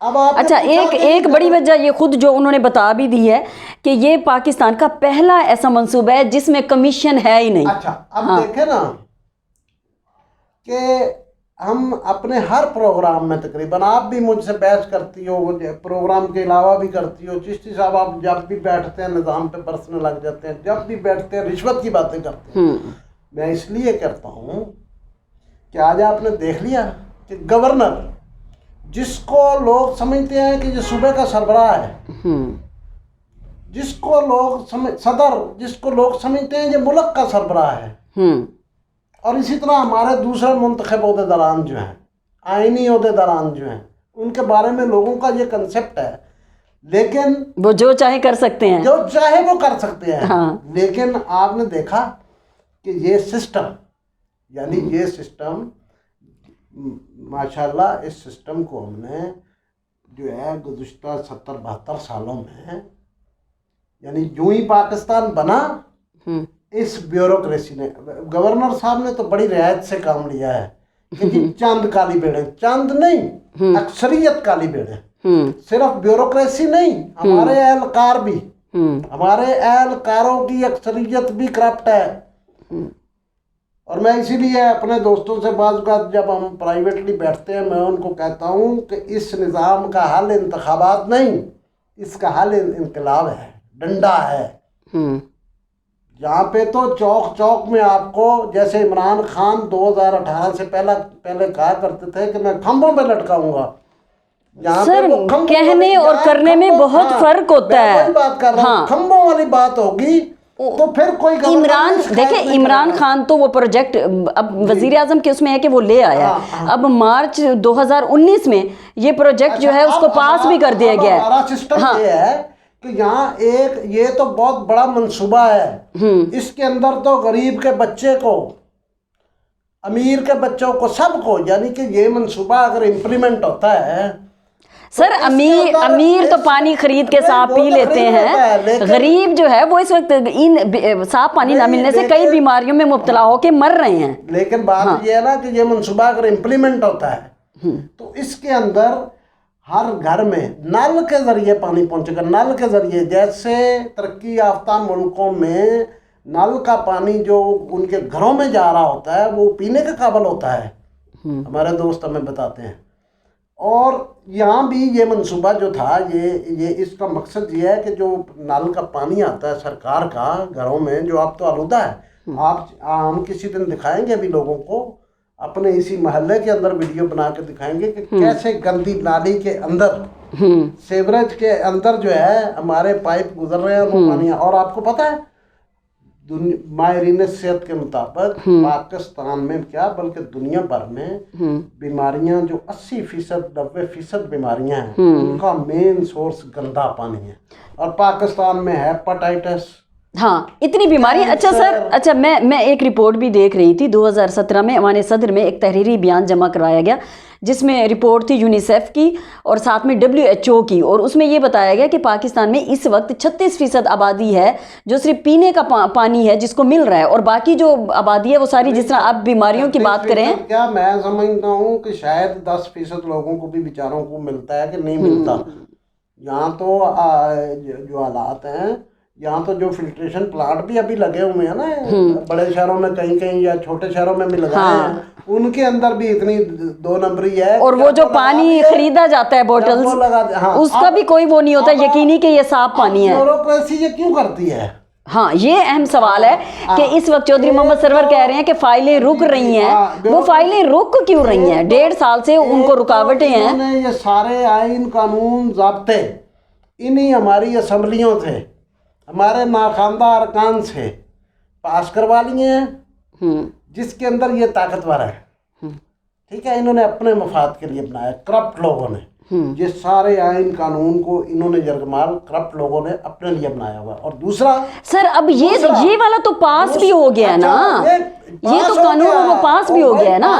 اب آپ اچھا، ایک بڑی وجہ یہ خود جو انہوں نے بتا بھی دی ہے کہ یہ پاکستان کا پہلا ایسا منصوبہ ہے جس میں کمیشن ہے ہی نہیں. اچھا اب دیکھیں نا کہ ہم اپنے ہر پروگرام میں تقریباً، آپ بھی مجھ سے بحث کرتی ہو، پروگرام کے علاوہ بھی کرتی ہو، چشتی صاحب آپ جب بھی بیٹھتے ہیں نظام پہ برسنے لگ جاتے ہیں، جب بھی بیٹھتے ہیں رشوت کی باتیں کرتے ہیں. میں اس لیے کرتا ہوں کہ آج آپ نے دیکھ لیا کہ گورنر جس کو لوگ سمجھتے ہیں کہ یہ صوبے کا سربراہ ہے، جس کو لوگ صدر جس کو لوگ سمجھتے ہیں یہ ملک کا سربراہ ہے، اور اسی طرح ہمارے دوسرے منتخب عہدیداران جو ہیں، آئینی عہدیداران جو ہیں، ان کے بارے میں لوگوں کا یہ کنسپٹ ہے، لیکن وہ جو چاہے کر سکتے ہیں، جو چاہے وہ کر سکتے ہیں. لیکن آپ نے دیکھا کہ یہ سسٹم، یعنی یہ سسٹم ماشاءاللہ، اس سسٹم کو ہم نے جو ہے گزشتہ 70-72 سالوں میں، یعنی یوں ہی پاکستان بنا اس بیوروکریسی نے. گورنر صاحب نے تو بڑی رعایت سے کام لیا ہے کہ جی چند کالی بیڑے، چند نہیں، اکثریت کالی بیڑے. صرف بیوروکریسی نہیں، ہمارے اہلکار بھی، ہمارے اہلکاروں کی اکثریت بھی کرپٹ ہے. اور میں اسی لیے اپنے دوستوں سے بعض اوقات جب ہم پرائیویٹلی بیٹھتے ہیں، میں ان کو کہتا ہوں کہ اس نظام کا حل انتخابات نہیں، اس کا حل انقلاب ہے، ڈنڈا ہے. یہاں پہ تو چوک چوک میں آپ کو، جیسے عمران خان 2018 سے پہلے کہا کرتے تھے کہ میں کھمبوں پہ لٹکاؤں گا. سر کہنے اور کرنے میں بہت فرق ہوتا ہے. میں بات کر رہا ہوں، کھمبوں والی بات ہوگی تو پھر کوئی دیکھیں عمران خان تو وہ پروجیکٹ اب وزیر اعظم کے اس میں ہے کہ وہ لے آیا. اب مارچ 2019 میں یہ پروجیکٹ جو ہے اس کو پاس بھی کر دیا گیا ہے. ہمارا سسٹم یہ ہے کہ یہاں یہ تو بہت بڑا منصوبہ ہے، اس کے اندر تو غریب کے بچے کو، امیر کے بچوں کو، سب کو، یعنی کہ یہ منصوبہ اگر امپلیمنٹ ہوتا ہے. سر امیر تو پانی خرید کے صاف پی لیتے ہیں، غریب جو ہے وہ اس وقت صاف پانی نہ ملنے سے کئی بیماریوں میں مبتلا ہو کے مر رہے ہیں. لیکن بات یہ ہے نا کہ یہ منصوبہ اگر امپلیمنٹ ہوتا ہے تو اس کے اندر ہر گھر میں نل کے ذریعے پانی پہنچے گا. نل کے ذریعے، جیسے ترقی یافتہ ملکوں میں نل کا پانی جو ان کے گھروں میں جا رہا ہوتا ہے وہ پینے کے قابل ہوتا ہے، ہمارے دوست ہمیں بتاتے ہیں. اور یہاں بھی یہ منصوبہ جو تھا، یہ اس کا مقصد یہ ہے کہ جو نل کا پانی آتا ہے سرکار کا گھروں میں، جو اب تو آلودہ ہے، ہم کسی دن دکھائیں گے ابھی لوگوں کو، اپنے اسی محلے کے اندر ویڈیو بنا کے دکھائیں گے کہ کیسے گندی نالی کے اندر، سیوریج کے اندر جو ہے ہمارے پائپ گزر رہے ہیں وہ پانی. اور آپ کو پتہ ہے ماہرین صحت کے مطابق پاکستان میں کیا بلکہ دنیا بھر میں بیماریاں جو 80%، 90% بیماریاں ہیں، ان کا مین سورس گندا پانی ہے. اور پاکستان میں ہیپاٹائٹس، اتنی بیماری. اچھا سر، اچھا میں ایک رپورٹ بھی دیکھ رہی تھی 2017 میں ایوان صدر میں ایک تحریری بیان جمع کروایا گیا جس میں رپورٹ تھی یونیسیف کی اور ساتھ میں WHO کی، اور اس میں یہ بتایا گیا کہ پاکستان میں اس وقت 36% آبادی ہے جو صرف پینے کا پانی ہے جس کو مل رہا ہے، اور باقی جو آبادی ہے وہ ساری، جس طرح آپ بیماریوں کی بات کریں. کیا میں سمجھتا ہوں کہ شاید 10% لوگوں کو بھی بیچاروں کو ملتا ہے کہ نہیں ملتا. یہاں تو جو حالات ہیں، یہاں تو جو فلٹریشن پلانٹ بھی ابھی لگے ہوئے ہیں نا بڑے شہروں میں، کہیں یا چھوٹے شہروں میں بھی لگائے ہیں، ان کے اندر بھی اتنی 2 نمبری ہے. اور وہ جو پانی خریدا جاتا ہے بوٹلز، اس کا بھی کوئی وہ نہیں ہوتا یقینی کہ یہ صاف پانی ہے. بیوروکریسی یہ کیوں کرتی ہے؟ یہ اہم سوال ہے کہ اس وقت چودھری محمد سرور کہہ رہے ہیں کہ فائلیں رک رہی ہیں. وہ فائلیں رک کیوں رہی ہیں؟ 1.5 سال سے ان کو رکاوٹیں ہیں. یہ سارے آئین، قانون، ضابطے انہی ہماری اسمبلیوں سے، ہمارے ناخواندہ ارکان سے پاس کروا لیے ہیں، جس کے اندر یہ طاقتور ہے. ٹھیک ہے، انہوں نے اپنے مفاد کے لیے بنایا، کرپٹ لوگوں نے یہ سارے آئین قانون کو انہوں نے یرغمال کرپٹ لوگوں نے اپنے لیے بنایا ہوا. اور دوسرا سر اب یہ والا تو پاس بھی ہو گیا نا، یہ تو قانون وہ پاس بھی ہو گیا ہے نا.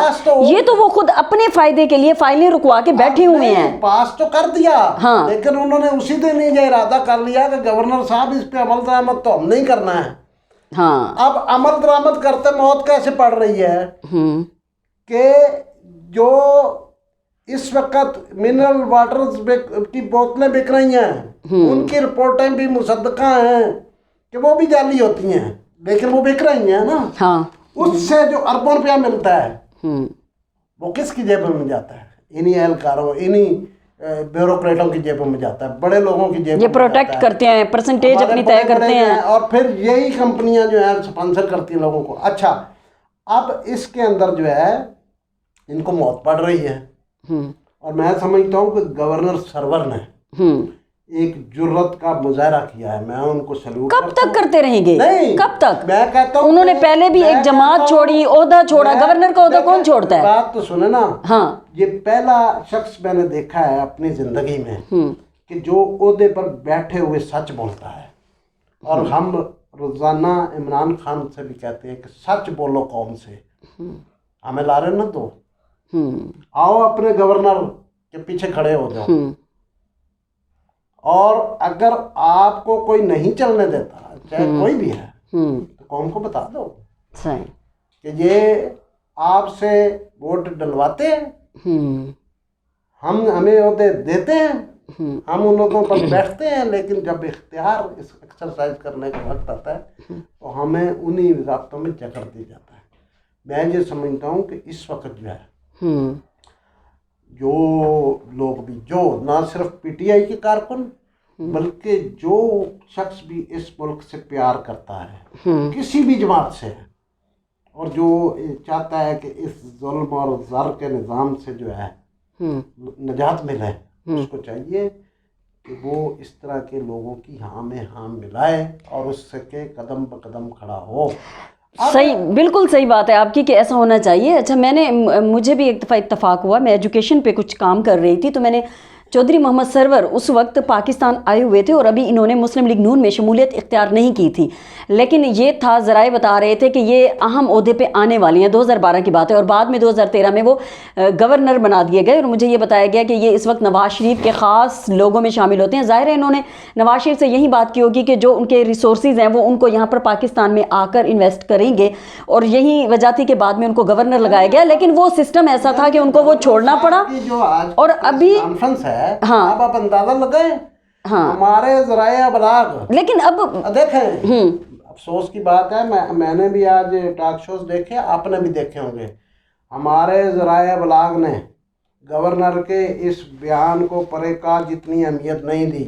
یہ تو وہ خود اپنے فائدے کے لیے فائلیں رکوا کے بیٹھے ہوئے ہیں. پاس تو کر دیا، لیکن انہوں نے اسی دن یہ ارادہ کر لیا کہ گورنر صاحب اس پہ عمل درآمد تو ہم نہیں کرنا ہے. اب عمل درآمد کرتے موت کیسے پڑ رہی ہے کہ جو اس وقت منرل واٹرز کی بوتلیں بک رہی ہیں، ان کی رپورٹیں بھی مصدقہ ہیں کہ وہ بھی جعلی ہوتی ہیں، لیکن وہ بک رہی ہیں نا. ہاں. اس سے جو اربوں روپیہ ملتا ہے وہ کس کی جیبوں میں جاتا ہے؟ انہی اہلکاروں، انہی بیوروکریٹوں کی جیبوں میں جاتا ہے، بڑے لوگوں کی جیبوں یہ میں پروٹیکٹ کرتے ہیں، پرسنٹیج اپنی طے کرتے ہیں، اور پھر یہی کمپنیاں جو ہیں سپانسر کرتی ہیں لوگوں کو. اچھا، اب اس کے اندر جو ہے ان کو موت پڑ رہی ہے. اور میں سمجھتا ہوں کہ گورنر سرور نے ایک جرت کا مظاہرہ کیا ہے، میں ان کو سلوٹ کب تک کرتے رہیں گے؟ نہیں، کب تک؟ میں کہتا ہوں انہوں نے پہلے بھی ایک جماعت چھوڑی، عہدہ چھوڑا، گورنر کا عہدہ کون چھوڑتا ہے؟ بات تو سنیں نا. ہاں. یہ پہلا شخص میں نے دیکھا ہے اپنی زندگی میں کہ جو عہدے پر بیٹھے ہوئے سچ بولتا ہے. اور ہم روزانہ عمران خان سے بھی کہتے ہیں کہ سچ بولو قوم سے. ہمیں لا رہے نا تو آؤ اپنے گورنر کے پیچھے کھڑے ہو جاؤ، اور اگر آپ کو کوئی نہیں چلنے دیتا، چاہے کوئی بھی ہے، تو قوم کو بتا دو کہ یہ آپ سے ووٹ ڈلواتے ہیں، ہمیں عہدے دیتے ہیں، ہم ان عہدوں پر بیٹھتے ہیں، لیکن جب اختیار اس ایکسرسائز کرنے کا وقت آتا ہے تو ہمیں انہی ضابطوں میں جکڑ دی جاتا ہے. میں یہ سمجھتا ہوں کہ اس وقت جو ہے جو لوگ بھی، جو نہ صرف پی ٹی آئی کے کارکن بلکہ جو شخص بھی اس ملک سے پیار کرتا ہے کسی بھی جماعت سے، اور جو چاہتا ہے کہ اس ظلم اور زر کے نظام سے جو ہے نجات ملے، اس کو چاہیے کہ وہ اس طرح کے لوگوں کی ہاں میں ہاں ملائے اور اس سے کے قدم بقدم کھڑا ہو. صحیح، بالکل صحیح بات ہے آپ کی کہ ایسا ہونا چاہیے. اچھا، مجھے بھی ایک دفعہ اتفاق ہوا، میں ایجوکیشن پہ کچھ کام کر رہی تھی، تو میں نے چودھری محمد سرور اس وقت پاکستان آئے ہوئے تھے اور ابھی انہوں نے مسلم لیگ نون میں شمولیت اختیار نہیں کی تھی، لیکن یہ تھا، ذرائع بتا رہے تھے کہ یہ اہم عہدے پہ آنے والی ہیں. 2012 کی بات ہے، اور بعد میں 2013 میں وہ گورنر بنا دیے گئے. اور مجھے یہ بتایا گیا کہ یہ اس وقت نواز شریف کے خاص لوگوں میں شامل ہوتے ہیں. ظاہر ہے انہوں نے نواز شریف سے یہی بات کی ہوگی کہ جو ان کے ریسورسز ہیں وہ ان کو یہاں پر پاکستان میں آ کر انویسٹ کریں گے، اور یہی وجہ تھی کہ بعد میں ان کو گورنر لگایا گیا. لیکن وہ سسٹم ایسا تھا کہ ان کو وہ چھوڑنا پڑا. اور ابھی اب آپ اندازہ لگائیں ہمارے ذرائع ابلاغ، لیکن اب دیکھیں افسوس کی بات ہے، میں نے بھی آج ٹاک شوز دیکھے، آپ نے بھی دیکھے ہوں گے، ہمارے ذرائع ابلاغ نے گورنر کے اس بیان کو پرے کا جتنی اہمیت نہیں دی.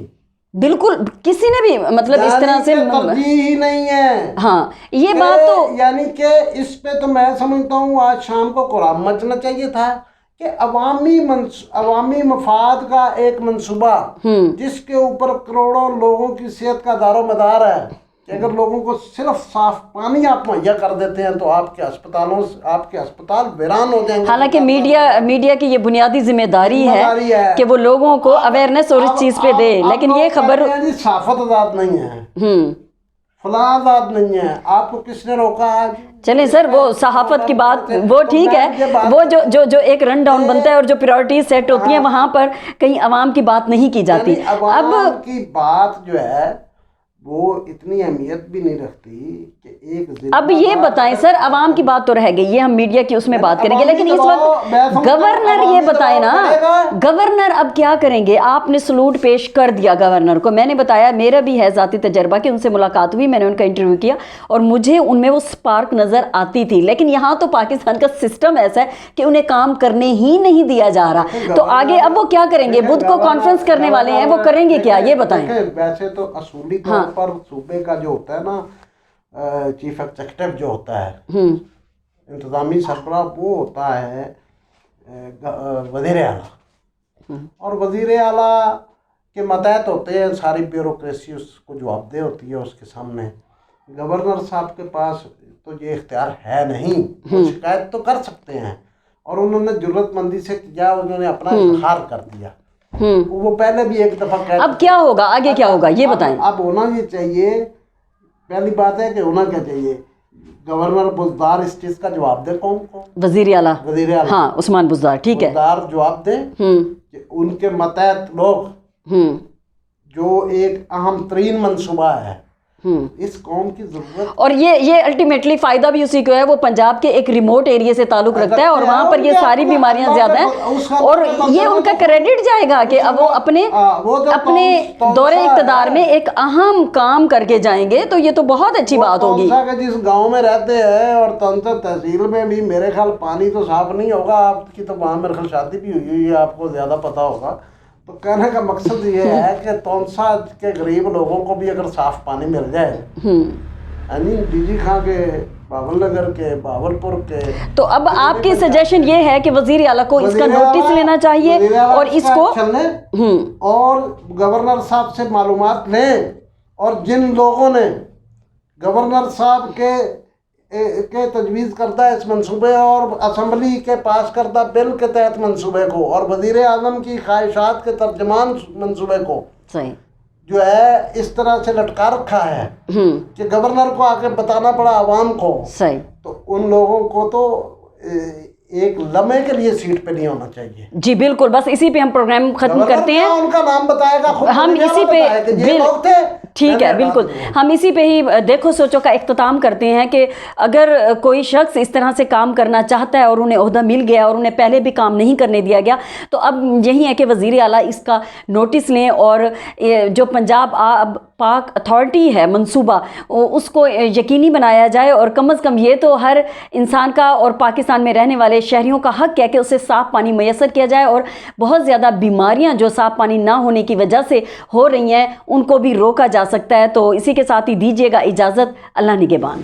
بالکل کسی نے بھی مطلب اس طرح سے ترجیح ہی نہیں ہے. ہاں، یہ بات تو یعنی کہ اس پہ تو میں سمجھتا ہوں آج شام کو قرآن مچنا چاہیے تھا کہ عوامی مفاد کا ایک منصوبہ جس کے اوپر کروڑوں لوگوں کی صحت کا دار و مدار ہے، کہ اگر لوگوں کو صرف صاف پانی آپ مہیا کر دیتے ہیں تو آپ کے ہسپتال ویران ہو جائیں گے. حالانکہ میڈیا کی یہ بنیادی ذمہ داری ہے کہ وہ لوگوں کو اویئرنیس اور اس چیز پہ دے، لیکن یہ خبر صحافت آزاد نہیں ہے، فلاں آزاد نہیں ہے. آپ کو کس نے روکا آج؟ چلیں سر، وہ صحافت کی بات وہ ٹھیک ہے، وہ جو ایک رن ڈاؤن بنتا ہے اور جو پریورٹیز سیٹ ہوتی ہیں وہاں پر کہیں عوام کی بات نہیں کی جاتی. عوام کی بات جو ہے وہ اتنی اہمیت بھی نہیں رکھتی کہ ایک اب یہ بتائیں سر، عوام کی بات تو رہ گئی، یہ ہم میڈیا کی اس میں بات کریں گے، لیکن اس وقت گورنر یہ بتائے نا، گورنر اب کیا کریں گے؟ آپ نے سلوٹ پیش کر دیا گورنر کو. میں نے بتایا میرا بھی ہے ذاتی تجربہ کہ ان سے ملاقات ہوئی، میں نے ان کا انٹرویو کیا اور مجھے ان میں وہ سپارک نظر آتی تھی، لیکن یہاں تو پاکستان کا سسٹم ایسا ہے کہ انہیں کام کرنے ہی نہیں دیا جا رہا. تو آگے اب وہ کیا کریں گے؟ بدھ کو کانفرنس کرنے والے ہیں، وہ کریں گے کیا یہ بتائیں. ویسے تو اصولی طور پر صوبے کا جو ہوتا ہے نا چیف ایگزیکٹو جو ہوتا ہے انتظامی سربراہ، وہ ہوتا ہے وزیر اعلیٰ، اور وزیر اعلیٰ کے ماتحت ہوتے ہیں ساری بیوروکریسی، اس کو جواب دہ ہوتی ہے اس کے سامنے. گورنر صاحب کے پاس تو یہ اختیار ہے نہیں، وہ شکایت تو کر سکتے ہیں، اور انہوں نے جرت مندی سے کیا، انہوں نے اپنا اظہار کر دیا. وہ پہلے بھی ایک دفعہ کہہ، اب کیا ہوگا آگے، کیا ہوگا یہ بتائیں. اب ہونا یہ چاہیے، پہلی بات ہے کہ ہونا کیا چاہیے، گورنر بزدار اس چیز کا جواب دے قوم کو، وزیر اعلیٰ ہاں عثمان بزدار، ٹھیک ہے، بزدار جواب دیں کہ ان کے ماتحت لوگ جو ایک اہم ترین منصوبہ ہے اس قوم کی ضرورت. اور یہ الٹیمیٹلی فائدہ بھی اسی کو ہے, وہ پنجاب کے ایک ریموٹ ایریا سے تعلق رکھتا ہے اور وہاں پر یہ ساری بیماریاں زیادہ ہیں, اور یہ ان کا کریڈٹ جائے گا کہ اب وہ اپنے دور اقتدار میں ایک اہم کام کر کے جائیں گے, تو یہ تو بہت اچھی بات ہوگی. جس گاؤں میں رہتے ہیں اور تحصیل میں بھی میرے خیال پانی تو صاف نہیں ہوگا, آپ کی تو وہاں میرے خیال شادی بھی ہوئی ہے, آپ کو زیادہ پتہ ہوگا. تو کہنے کا مقصد یہ ہے کہ تونسا کے غریب لوگوں کو بھی اگر صاف پانی مل جائے, یعنی ڈی جی خان کے, بابل نگر کے, باولپور کے, تو اب آپ کی سجیشن یہ ہے کہ وزیر اعلیٰ کو اس کا نوٹس لینا چاہیے اور اس کو اور گورنر صاحب سے معلومات لیں, اور جن لوگوں نے گورنر صاحب کے تجویز کردہ اس منصوبے اور اسمبلی کے پاس کردہ بل کے تحت منصوبے کو اور وزیر اعظم کی خواہشات کے ترجمان منصوبے کو صحیح جو ہے اس طرح سے لٹکا رکھا ہے کہ گورنر کو آ کے بتانا پڑا عوام کو, صحیح, تو ان لوگوں کو تو ایک لمحے کے لیے سیٹ پہ نہیں ہونا چاہیے. جی بالکل, بس اسی پہ ہم پروگرام ختم کرتے ہیں. ان کا نام بتائے گا خود, ہم اسی پہ ٹھیک ہے, بالکل ہم اسی پہ ہی دیکھو سوچو کا اختتام کرتے ہیں کہ اگر کوئی شخص اس طرح سے کام کرنا چاہتا ہے اور انہیں عہدہ مل گیا اور انہیں پہلے بھی کام نہیں کرنے دیا گیا, تو اب یہی ہے کہ وزیر اعلیٰ اس کا نوٹس لیں اور جو پنجاب پاک اتھارٹی ہے منصوبہ, اس کو یقینی بنایا جائے, اور کم از کم یہ تو ہر انسان کا اور پاکستان میں رہنے والے شہریوں کا حق ہے کہ اسے صاف پانی میسر کیا جائے, اور بہت زیادہ بیماریاں جو صاف پانی نہ ہونے کی وجہ سے ہو رہی ہیں ان کو بھی روکا جا سکتا ہے. تو اسی کے ساتھ ہی دیجیے گا اجازت. اللہ نگہبان.